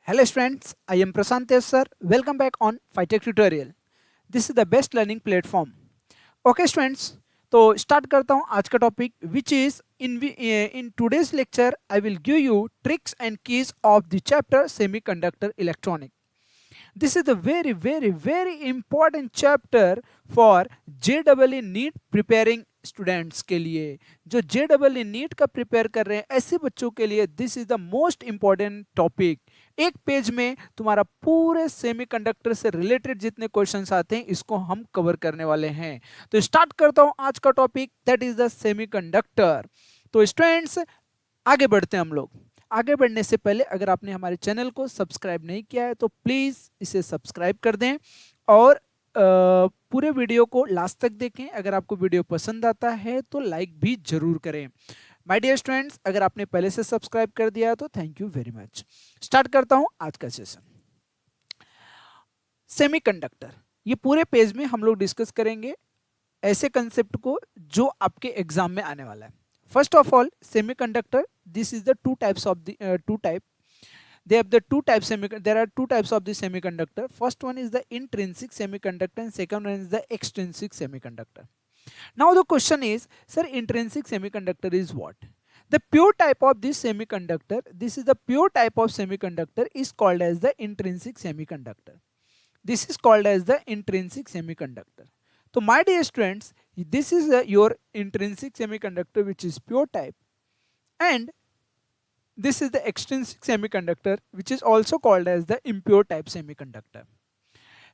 Hello students, I am Prashant Tej sir. Welcome back on Phytech tutorial. This is the best learning platform. Okay students, तो start करता हूँ आज का topic which is in today's lecture I will give you tricks and keys of the chapter semiconductor electronic. This is a very important chapter for JEE NEET preparing students के लिए. जो JEE NEET का prepare कर रहे हैं ऐसे बच्चों के लिए this is the most important topic. एक पेज में तुम्हारा पूरे सेमीकंडक्टर से रिलेटेड जितने क्वेश्चंस आते हैं इसको हम कवर करने वाले हैं. तो स्टार्ट करता हूं आज का topic that is the semiconductor. तो स्टूडेंट्स आगे बढ़ते हैं हम लोग. आगे बढ़ने से पहले अगर आपने हमारे चैनल को सब्सक्राइब नहीं किया है तो प्लीज़ इसे सब्सक्राइब कर दें और पूरे वीडियो को लास्ट तक देखें. अगर आपको वीडियो पसंद आता है तो लाइक भी जरूर करें. माय डियर स्टूडेंट्स, अगर आपने पहले से सब्सक्राइब कर दिया है तो thank you very much. Start करता हूं आज का सेशन. सेमीकंडक्टर, ये पूरे पेज में हम लोग डिस्कस करेंगे ऐसे कंसेप्ट को जो आपके एग्जाम में आने वाला है. First of all, semiconductor. This is the two types of the two type. They have the two types. There are two types of the semiconductor. First one is the intrinsic semiconductor, and second one is the extrinsic semiconductor. Now the question is, sir, intrinsic semiconductor is what? The pure type of this semiconductor. This is the pure type of semiconductor is called as the intrinsic semiconductor. This is called as the intrinsic semiconductor. So my dear students, this is your intrinsic semiconductor which is pure type, and this is the extrinsic semiconductor which is also called as the impure type semiconductor.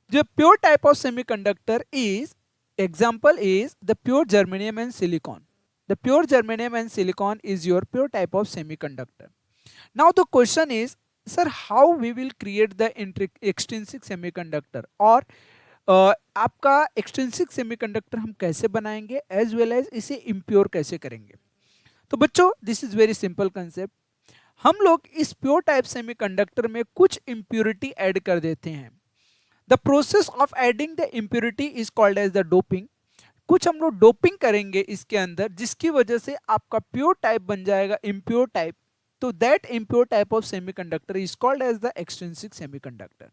The pure type of semiconductor is, example is the pure germanium and silicon. The pure germanium and silicon is your pure type of semiconductor. Now the question is, sir, how we will create the extrinsic semiconductor, or आपका extrinsic semiconductor हम कैसे बनाएंगे as well as इसे impure कैसे करेंगे. तो बच्चों this is very simple concept. हम लोग इस प्योर टाइप सेमीकंडक्टर में कुछ इम्प्योरिटी ऐड कर देते हैं. The process of adding the impurity is called as the doping. कुछ हम लोग डोपिंग करेंगे इसके अंदर जिसकी वजह से आपका प्योर टाइप बन जाएगा इम्प्योर टाइप. तो that impure type of semiconductor is called as the extrinsic semiconductor.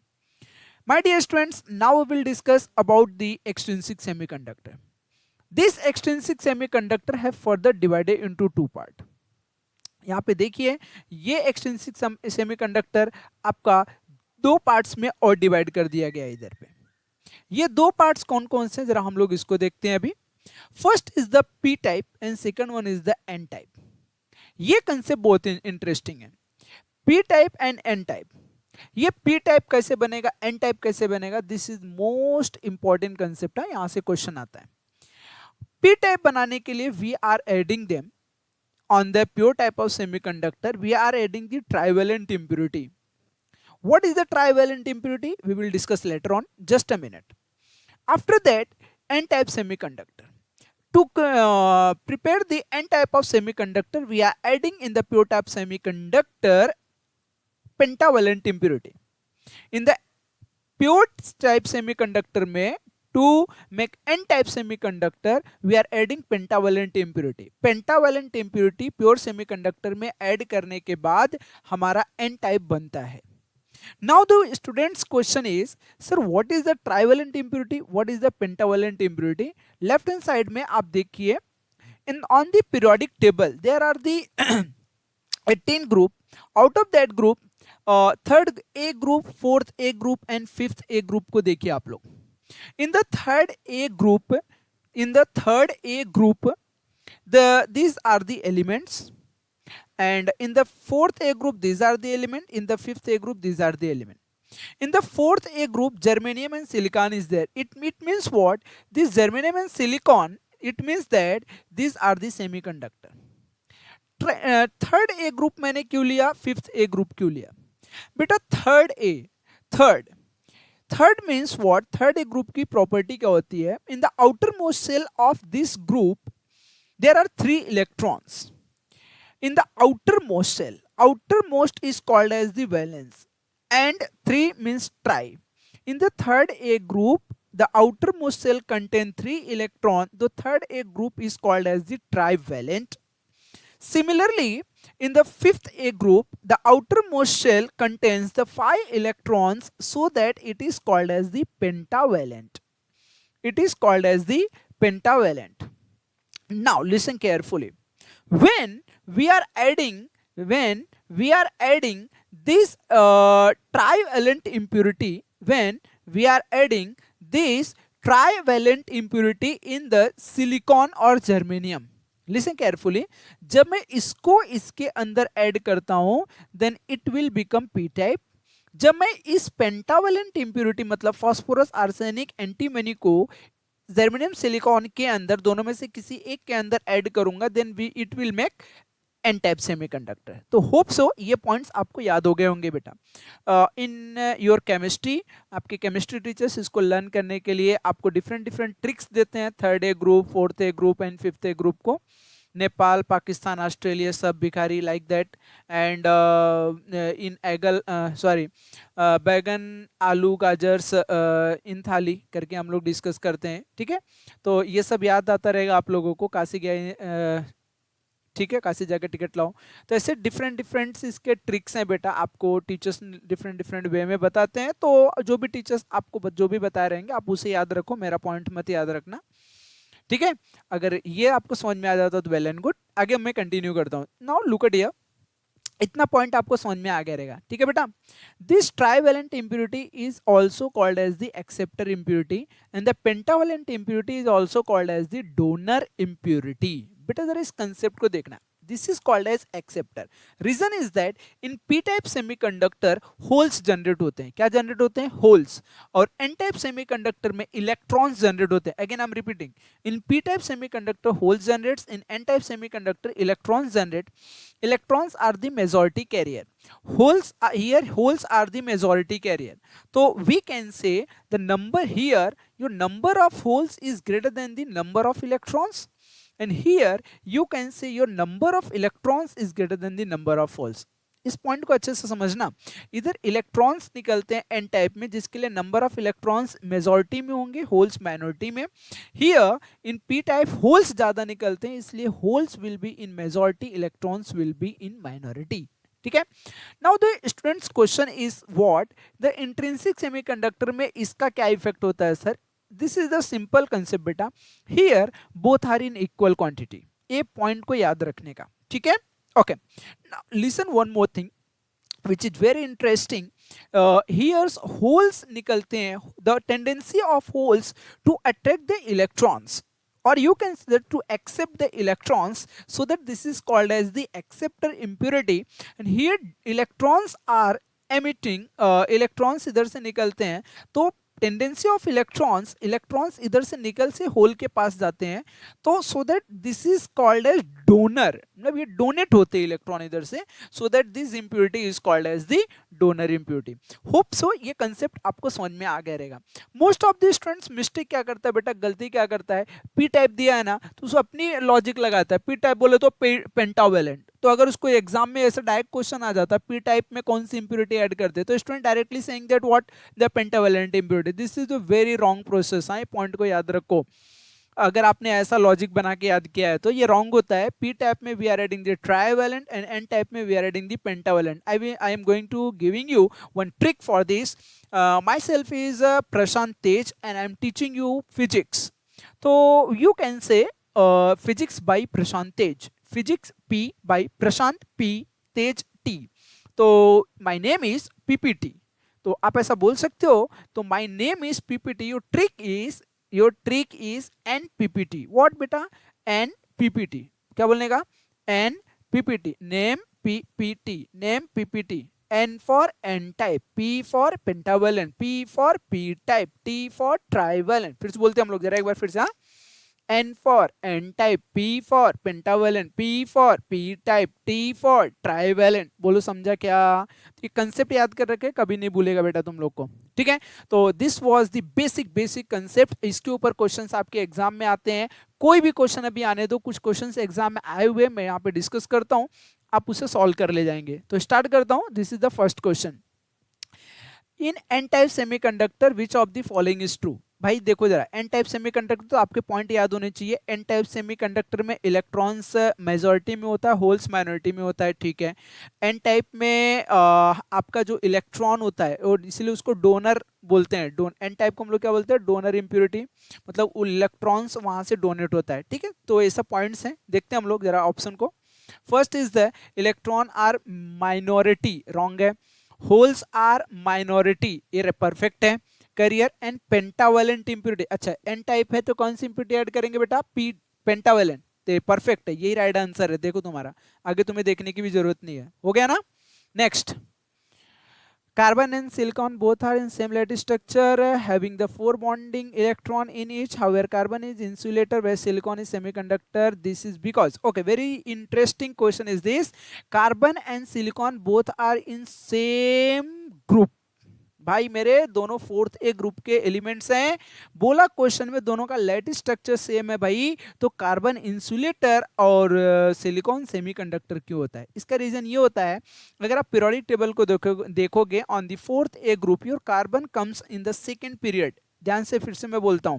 My dear students, now we will discuss about the extrinsic semiconductor. This extrinsic semiconductor have further divided into two parts. यहाँ पे देखिए ये extrinsic semiconductor आपका दो parts में और divide कर दिया गया है. इधर पे ये दो पार्ट्स कौन कौन से जरा हम लोग इसको देखते हैं अभी. First is the P type and second one is the N type. ये कंसेप्ट बहुत इंटरेस्टिंग है. P type and N type. ये पी टाइप कैसे बनेगा, एन टाइप कैसे बनेगा, this is most important concept है. यहां से क्वेश्चन आता है. पी टाइप बनाने के लिए we are adding them on the pure type of semiconductor. We are adding the trivalent impurity. What is the trivalent impurity we will discuss later on. Just a minute. After that N type semiconductor. To prepare the n type of semiconductor, we are adding in the pure type semiconductor pentavalent impurity. In the pure type semiconductor में to make n type semiconductor we are adding pentavalent impurity. Pentavalent impurity pure semiconductor में add करने के बाद हमारा n type बनता है. Now the students question is, sir, what is the trivalent impurity, what is the pentavalent impurity. Left hand side में आप देखिए in on the periodic table there are the 18 group. Out of that group third A group, fourth A group and fifth A group को देखिए आप लोग. In the third A group these are the elements, and in the fourth A group these are the element, in the fifth A group these are the element. In the fourth A group germanium and silicon is there. It means what? This germanium and silicon, it means that these are the semiconductor. Third A group मैंने क्यों लिया, fifth A group क्यों लिया बेटा. Third means what, third A group की property क्या होती है. In the outermost cell of this group there are 3 electrons. In the outermost cell, outermost is called as the valence, and 3 means tri. In the third A group, the outermost cell contain 3 electrons. The third A group is called as the trivalent. Similarly, in the fifth A group, the outermost shell contains the 5 electrons, so that it is called as the pentavalent. It is called as the pentavalent. Now listen carefully. When we are adding this trivalent impurity, when we are adding this trivalent impurity in the silicon और germanium, listen carefully, जब मैं इसको इसके अंदर add करता हूं then it will become p type. जब मैं इस पेंटावेलेंट इंप्यूरिटी मतलब फास्फोरस आर्सेनिक एंटीमनी को जर्मेनियम सिलिकॉन के अंदर दोनों में से किसी एक के अंदर ऐड करूंगा then it will make N type semiconductor. तो होप सो ये पॉइंट्स आपको याद हो गए होंगे बेटा. इन योर केमिस्ट्री, आपके केमिस्ट्री टीचर्स इसको लर्न करने के लिए आपको डिफरेंट ट्रिक्स देते हैं. Third A group, fourth A group and fifth A group को. नेपाल, पाकिस्तान, ऑस्ट्रेलिया सब भिखारी लाइक दैट. एंड इन एगल बैगन, आलू, गाजर्स इन थाली करके हम लोग डिस्कस करते हैं. ठीक है, तो ये सब याद आता रहेगा आप लोगों को. काशी गए, ठीक है, काशी जाकर टिकट लाओ. तो ऐसे डिफरेंट इसके ट्रिक्स हैं बेटा, आपको टीचर्स डिफरेंट वे में बताते हैं. तो जो भी टीचर्स आपको जो भी बताए रहेंगे आप उसे याद रखो, मेरा पॉइंट मत याद रखना. ठीक है, अगर ये आपको समझ में आ जाता तो वेल एंड गुड. आगे मैं कंटिन्यू करता हूँ. नाउ लुक एट हियर, इतना पॉइंट आपको समझ में आ गया रहेगा. ठीक है बेटा. This trivalent impurity is also called as the acceptor impurity and the pentavalent impurity is also called as the donor impurity. बेटा जरा इस कंसेप्ट को देखना. This is called as acceptor. Reason is that in p-type semiconductor holes generate होते हैं. क्या generate होते हैं? Holes. और n-type semiconductor में electrons generate होते हैं. Again I'm repeating. In p-type semiconductor holes generates. In n-type semiconductor electrons generate. Electrons are the majority carrier. Holes are the majority carrier. So we can say the number here, your number of holes is greater than the number of electrons. And here you can say your number of electrons is greater than the number of holes. इस point को अच्छे से समझना. इधर electrons निकलते हैं N type में, जिसके लिए नंबर ऑफ इलेक्ट्रॉन्स मेजॉरिटी में होंगे, होल्स माइनॉरिटी में. Here in P type holes ज्यादा निकलते हैं, इसलिए holes will be in majority, electrons will be in minority. ठीक है. Now the students question is what the intrinsic semiconductor में इसका क्या इफेक्ट होता है sir? This is the simple concept बेटा. Here both are in equal quantity. ये point को याद रखने का. ठीक है. Okay. Now listen one more thing which is very interesting. Here's holes निकलते हैं. The tendency of holes to attract the electrons, or you can say that to accept the electrons, so that this is called as the acceptor impurity. And here electrons are emitting. electrons इधर से निकलते हैं, तो tendency of electrons इधर से निकल से whole के पास जाते हैं, तो so that this is called as donor. मतलब ये डोनेट होते हैं इलेक्ट्रॉन इधर से, so that this impurity is called as the donor impurity. Hope so ये कंसेप्ट आपको समझ में आ गया रहेगा. Most of the students mistake क्या करता है बेटा, गलती क्या करता है, पी टाइप दिया है ना तो उसको अपनी लॉजिक लगाता है. पी टाइप बोले तो पेंटावेलेंट, तो अगर उसको एग्जाम में ऐसा डायरेक्ट क्वेश्चन आ जाता है पी टाइप में कौन सी इंप्यूरिटी ऐड करते हैं, तो student directly saying that what the pentavalent impurity. This is the very wrong process. हाँ, पॉइंट को याद रखो. अगर आपने ऐसा लॉजिक बना के याद किया है तो ये रॉन्ग होता है. पी टाइप में we are adding the trivalent and N type में we are adding the pentavalent. I am going to giving you one trick for this. Myself is Prashant Tej and I am teaching you physics. तो you can say physics by Prashant Tej, physics P by Prashant P, Tej T. तो my name is PPT. तो आप ऐसा बोल सकते हो. तो my name is PPT. Your trick is NPPT. What बेटा? NPPT. क्या बोलने का? NPPT. Name PPT. Name PPT. N for N type, P for pentavalent, P for P type, T for trivalent. फिर से बोलते हैं हम लोग, जरा एक बार फिर से. हाँ, N for N type, P for pentavalent, P for P type, T for trivalent. बोलो समझा क्या? तो ये कंसेप्ट याद कर रखे, कभी नहीं भूलेगा बेटा तुम लोग को. ठीक है. तो this was the basic concept. इसके ऊपर क्वेश्चंस आपके एग्जाम में आते हैं. कोई भी क्वेश्चन अभी आने दो, कुछ क्वेश्चंस एग्जाम में आए हुए मैं यहाँ पे डिस्कस करता हूँ, आप उसे सॉल्व कर ले जाएंगे. तो स्टार्ट करता हूँ. This is the first question. In n-type semiconductor, which of the following is true? भाई देखो जरा, एन टाइप सेमीकंडक्टर तो आपके पॉइंट याद होने चाहिए। एन टाइप सेमीकंडक्टर में इलेक्ट्रॉन्स मेजॉरिटी में होता है, होल्स माइनॉरिटी में होता है, ठीक है। एन टाइप में आपका जो इलेक्ट्रॉन होता है, और इसलिए उसको डोनर बोलते हैं। एन टाइप को हम लोग क्या बोलते हैं? डोनर इम्प्योरिटी, मतलब इलेक्ट्रॉन्स वहां से डोनेट होता है, ठीक है। तो ऐसा पॉइंट्स हैं, देखते हैं हम लोग जरा ऑप्शन को। First is the electron are minority, wrong है। होल्स आर माइनॉरिटी, ये परफेक्ट है। करियर एंड पेंटावेलेंट इंप्योरिटी, अच्छा एन टाइप है तो कौन सी इंप्योरिटी ऐड करेंगे बेटा? P, pentavalent. तो परफेक्ट है, यही राइट आंसर है। देखो तुम्हारा, आगे तुम्हें देखने की भी जरूरत नहीं है, हो गया ना। Next, carbon and silicon both are in same lattice structure, having the four bonding electron in each. However, carbon is insulator where silicon is semiconductor. This is because, okay, very interesting question is this. Carbon and silicon both are in same group. भाई मेरे दोनों fourth A group के elements हैं। बोला question में दोनों का lattice structure same है भाई, तो कार्बन इंसुलेटर और सिलिकॉन सेमीकंडक्टर क्यों होता है? इसका रीजन ये होता है, अगर आप पीरियोडिक टेबल को देखोगे on the fourth A group your carbon comes in the second period. ध्यान से फिर से मैं बोलता हूं,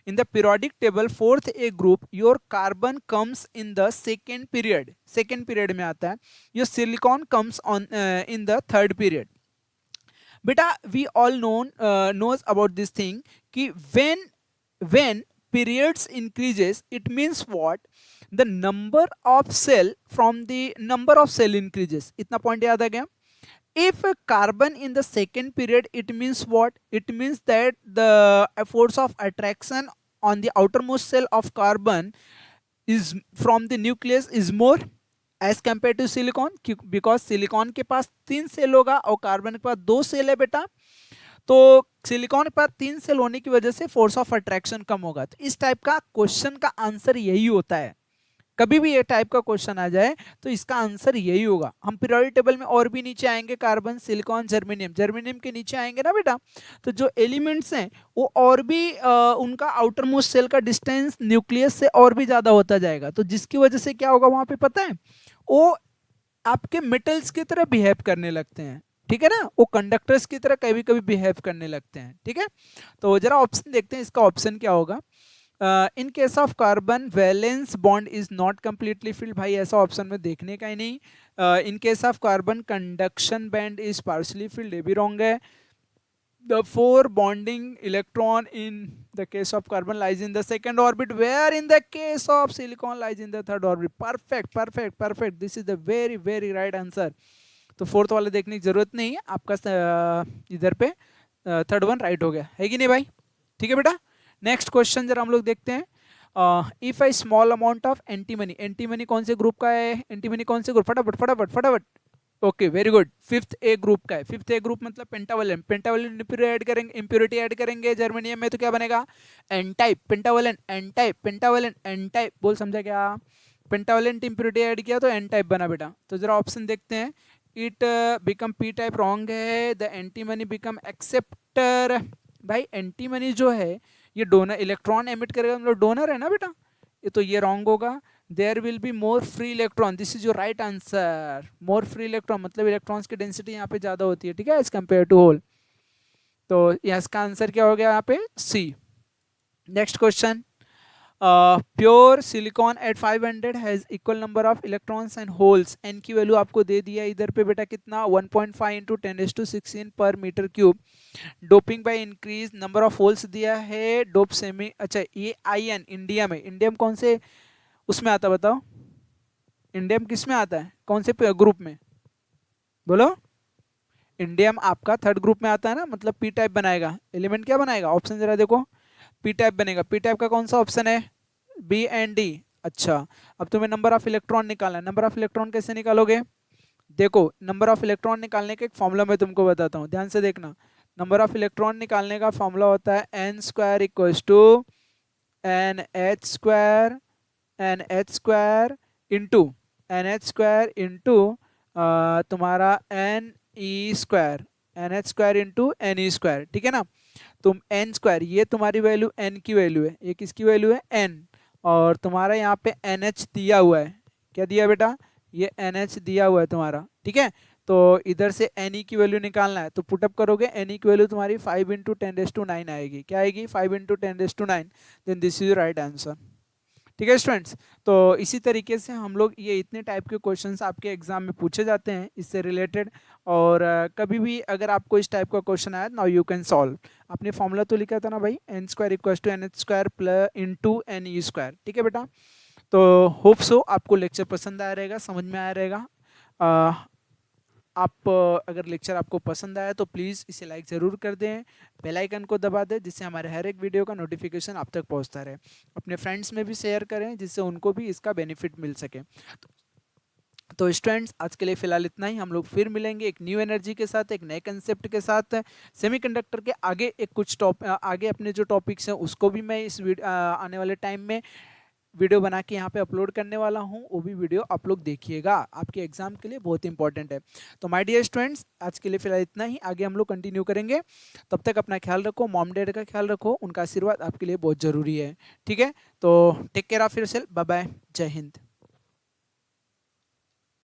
in the periodic table fourth a group your carbon comes in the second period में आता है, your silicon comes on in the third period। बेटा we all knows about this thing कि when periods increases it means what? The number of cell from the number of cell increases। इतना point याद आ गया। If a carbon in the second period, it means what? It means that the force of attraction on the outermost cell of carbon is from the nucleus is more as compare to silicon, because silicon के पास 3 cell होगा और carbon के पास 2 cell है बेटा। तो silicon के पास 3 सेल होने की वजह से फोर्स ऑफ अट्रैक्शन कम होगा। तो इस टाइप का क्वेश्चन का आंसर यही होता है। कभी भी ये टाइप का क्वेश्चन आ जाए तो इसका आंसर यही होगा। हम पीरियोडिक टेबल में और भी नीचे आएंगे, कार्बन, सिलिकॉन, जर्मेनियम, जर्मेनियम के नीचे आएंगे ना बेटा, तो जो एलिमेंट्स हैं वो और भी उनका आउटर मोस्ट सेल का डिस्टेंस न्यूक्लियस से और भी ज्यादा होता जाएगा। तो जिसकी वजह से क्या होगा वहां पे पता है, वो आपके मेटल्स की तरह बिहेव करने लगते हैं, ठीक है ना। वो कंडक्टर्स की तरह कभी कभी बिहेव करने लगते हैं, ठीक है। तो जरा ऑप्शन देखते हैं, इसका ऑप्शन क्या होगा। In case of carbon valence bond is not completely filled, भाई ऐसा ऑप्शन में देखने का ही नहीं। In case of carbon conduction band is partially field, ये भी रॉन्ग है। The four bonding electron in the case of carbon lies in the second orbit, where in the case of silicon lies in the third orbit। perfect perfect perfect, this is the very very right answer। तो fourth वाले देखने की जरूरत नहीं है आपका, इधर पे थर्ड वन राइट हो गया है कि नहीं भाई? ठीक है बेटा। नेक्स्ट क्वेश्चन जरा हम लोग देखते हैं। If I small amount of antimony, antimony कौन से ग्रुप का है? एंटीमनी कौन से ग्रुप? फटाफट फटाफट फटाफट। Okay very good, fifth A group का है। फिफ्थ ए ग्रुप मतलब पेंटावलेंट, पेंटावलेंट इंप्योरिटी ऐड करेंगे जर्मेनियम में तो क्या बनेगा? N type, pentavalent N type, pentavalent N type, बोल समझा क्या? पेंटावलेंट इंप्योरिटी ऐड किया तो एन टाइप बना बेटा। तो जरा ऑप्शन देखते हैं। It become P type, wrong है। द एंटीमनी बिकम एक्सेप्टर, भाई एंटीमनी जो है ये डोनर, इलेक्ट्रॉन एमिट करेगा मतलब डोनर है ना बेटा, ये तो ये रॉन्ग होगा। There will be more free electron, this is your right answer. More free electron मतलब इलेक्ट्रॉन्स की डेंसिटी यहाँ पे ज्यादा होती है, ठीक है, एज कंपेयर टू होल। तो इसका आंसर क्या हो गया यहाँ पे? C. Next question, pure silicon at 500 has equal number of electrons and holes. N की वैल्यू आपको दे दिया इधर पे बेटा कितना? 1.5 इंटू 10⁻16 पर meter cube. Doping by increase, number of holes दिया है, डोप सेमी, अच्छा ये आईएन इंडिया में, इंडियम कौन से उसमें आता बताओ? इंडियम किस में आता है, कौन से ग्रुप में? बोलो। इंडियम आपका थर्ड ग्रुप में आता है ना, मतलब पी टाइप बनाएगा। एलिमेंट क्या बनाएगा? ऑप्शन जरा देखो, पी टाइप बनेगा। पी टाइप का कौन सा ऑप्शन है? B and D. अच्छा, अब तुम्हें नंबर ऑफ इलेक्ट्रॉन निकालना है। नंबर ऑफ इलेक्ट्रॉन कैसे निकालोगे? देखो, नंबर ऑफ इलेक्ट्रॉन निकालने का एक फॉर्मूला मैं तुमको बताता हूँ, ध्यान से देखना। नंबर ऑफ इलेक्ट्रॉन निकालने का फॉर्मूला होता है N square equals to N H square, N H square into N H square into तुम्हारा N E square, N H square into N E square, ठीक है ना। तुम एन स्क्वायर, ये तुम्हारी वैल्यू एन की वैल्यू है, ये किसकी वैल्यू है? एन। और तुम्हारा यहाँ पे एन एच दिया हुआ है, क्या दिया बेटा? ये एन एच दिया हुआ है तुम्हारा, ठीक है। तो इधर से एन की वैल्यू निकालना है, तो पुटअप करोगे एन की वैल्यू तुम्हारी 5 × 10⁻⁹ आएगी। क्या आएगी? 5 × 10⁹ then this is right answer. ठीक है स्टूडेंट्स, तो इसी तरीके से हम लोग ये इतने टाइप के क्वेश्चंस आपके एग्जाम में पूछे जाते हैं इससे रिलेटेड। और कभी भी अगर आपको इस टाइप का क्वेश्चन आया, नाउ यू कैन सॉल्व। आपने फॉर्मूला तो लिखा था ना भाई, n² = nh² + ne²। ठीक है बेटा, तो होप सो आपको लेक्चर पसंद आया रहेगा, समझ में आया रहेगा। आप अगर लेक्चर आपको पसंद आया तो प्लीज़ इसे लाइक ज़रूर कर दें, बेल आइकन को दबा दें, जिससे हमारे हर एक वीडियो का नोटिफिकेशन आप तक पहुंचता रहे। अपने फ्रेंड्स में भी शेयर करें, जिससे उनको भी इसका बेनिफिट मिल सके। तो स्टूडेंट्स, आज के लिए फिलहाल इतना ही। हम लोग फिर मिलेंगे एक न्यू एनर्जी के साथ, एक नए कंसेप्ट के साथ। सेमीकंडक्टर के आगे एक कुछ आगे अपने जो टॉपिक्स हैं उसको भी मैं इस आने वाले टाइम में वीडियो बना के यहाँ पे अपलोड करने वाला हूँ। वो भी वीडियो आप लोग देखिएगा, आपके एग्जाम के लिए बहुत इंपॉर्टेंट है। तो माय डियर स्टूडेंट्स, आज के लिए फिलहाल इतना ही, आगे हम लोग कंटिन्यू करेंगे। तब तक अपना ख्याल रखो, मॉम डैड का ख्याल रखो, उनका आशीर्वाद आपके लिए बहुत ज़रूरी है। ठीक है, तो take care of yourself, bye bye, जय हिंद।